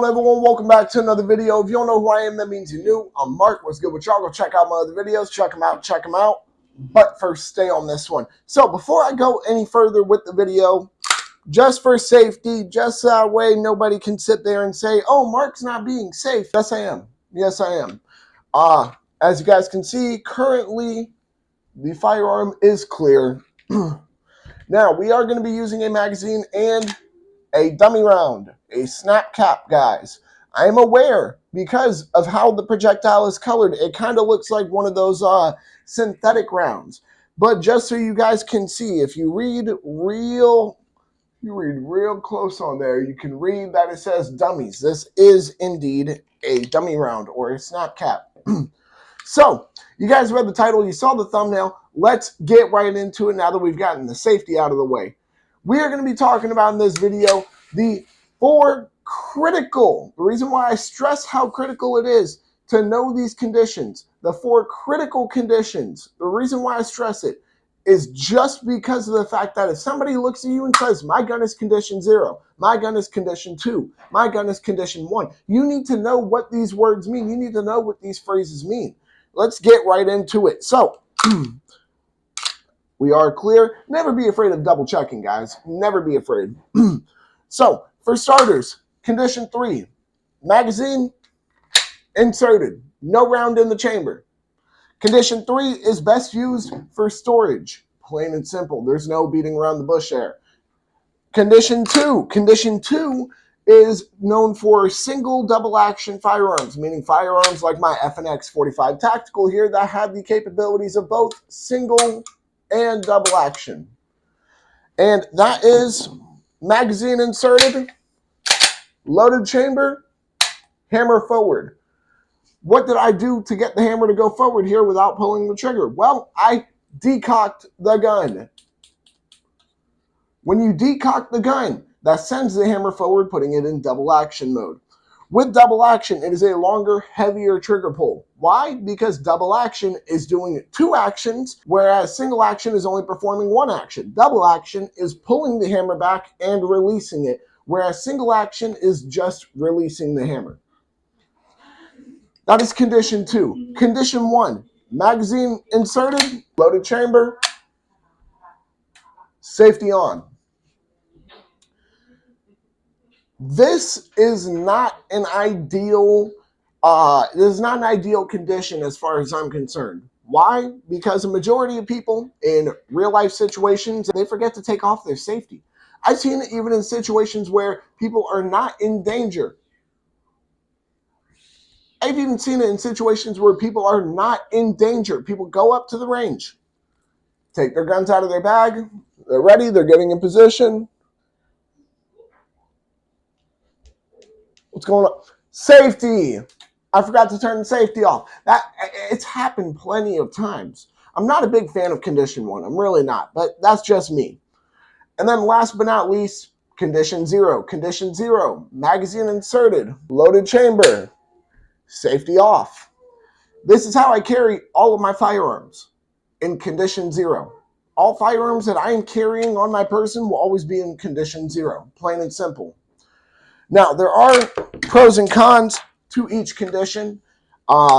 on, everyone? Welcome back to another video. If you don't know who I am, that means you're new. I'm Mark. What's good with y'all? Go check out my other videos. Check them out. Check them out. But first, stay on this one. So before I go any further with the video, just for safety, just that way nobody can sit there and say, oh, Mark's not being safe. Yes, I am. Yes, I am. As you guys can see, currently the firearm is clear. Now, we are going to be using a magazine and a dummy round, a snap cap, guys. I am aware, because of how the projectile is colored, it kind of looks like one of those synthetic rounds. But just so you guys can see, if you read real close on there, you can read that it says dummies. This is indeed a dummy round or a snap cap. So, you guys read the title, you saw the thumbnail. Let's get right into it now that we've gotten the safety out of the way. We are going to be talking about in this video the reason why I stress how critical it is to know these conditions, the 4 critical conditions. The reason why I stress it is just because of the fact that if somebody looks at you and says, my gun is condition 0, my gun is condition 2, my gun is condition 1, you need to know what these words mean. You need to know what these phrases mean. Let's get right into it. So, we are clear. Never be afraid of double checking, guys. Never be afraid. So, for starters, condition 3, magazine inserted, no round in the chamber. Condition 3 is best used for storage, plain and simple. There's no beating around the bush there. Condition 2 is known for single double action firearms, meaning firearms like my FNX 45 Tactical here that have the capabilities of both single and double action. And that is magazine inserted, loaded chamber, hammer forward. What did I do to get the hammer to go forward here without pulling the trigger? Well, I decocked the gun. When you decock the gun, that sends the hammer forward, putting it in double action mode. With double action, it is a longer, heavier trigger pull. Why? Because double action is doing 2 actions, whereas single action is only performing 1 action. Double action is pulling the hammer back and releasing it, whereas single action is just releasing the hammer. That is condition 2. Condition 1, magazine inserted, loaded chamber, safety on. This is not an ideal condition as far as I'm concerned. Why? Because a majority of people in real life situations, they forget to take off their safety. I've seen it even in situations where people are not in danger. I've even seen it in situations where people are not in danger. People go up to the range, take their guns out of their bag, they're ready, they're getting in position. What's going on? Safety. I forgot to turn the safety off. It's happened plenty of times. I'm not a big fan of condition 1. I'm really not, but that's just me. And then last but not least, condition 0. Condition 0, magazine inserted, loaded chamber, safety off. This is how I carry all of my firearms in condition 0. All firearms that I am carrying on my person will always be in condition 0, plain and simple. Now, there are pros and cons to each condition.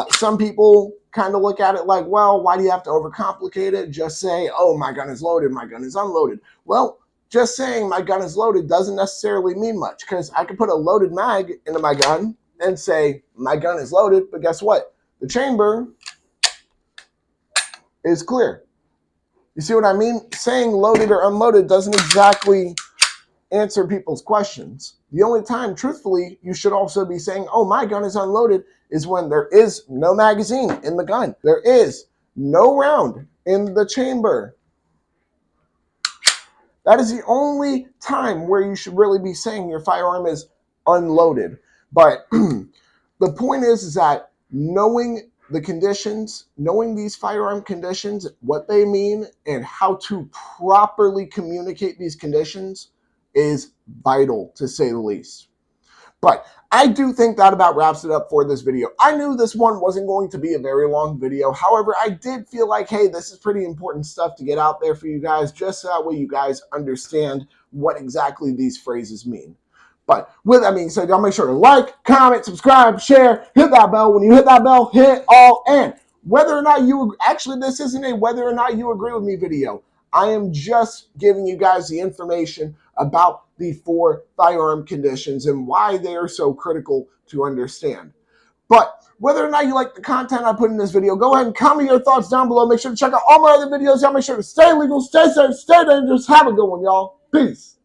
Some people kind of look at it like, well, why do you have to overcomplicate it? Just say, oh, my gun is loaded, my gun is unloaded. Well, just saying my gun is loaded doesn't necessarily mean much, because I could put a loaded mag into my gun and say my gun is loaded, but guess what? The chamber is clear. You see what I mean? Saying loaded or unloaded doesn't exactly answer people's questions. The only time, truthfully, you should also be saying, oh, my gun is unloaded, is when there is no magazine in the gun. There is no round in the chamber. That is the only time where you should really be saying your firearm is unloaded. But the point is that knowing the conditions, knowing these firearm conditions, what they mean, and how to properly communicate these conditions is vital, to say the least. But I do think that about wraps it up for this video. I knew this one wasn't going to be a very long video. However, I did feel like, hey, this is pretty important stuff to get out there for you guys, just so that way you guys understand what exactly these phrases mean. But with that being said, y'all make sure to like, comment, subscribe, share, hit that bell. When you hit that bell, hit all in. Whether or not you, actually this isn't a whether or not you agree with me video. I am just giving you guys the information about the 4 firearm conditions and why they are so critical to understand. But whether or not you like the content I put in this video, go ahead and comment your thoughts down below. Make sure to check out all my other videos. Y'all make sure to stay legal, stay safe, stay dangerous. Have a good one, y'all. Peace.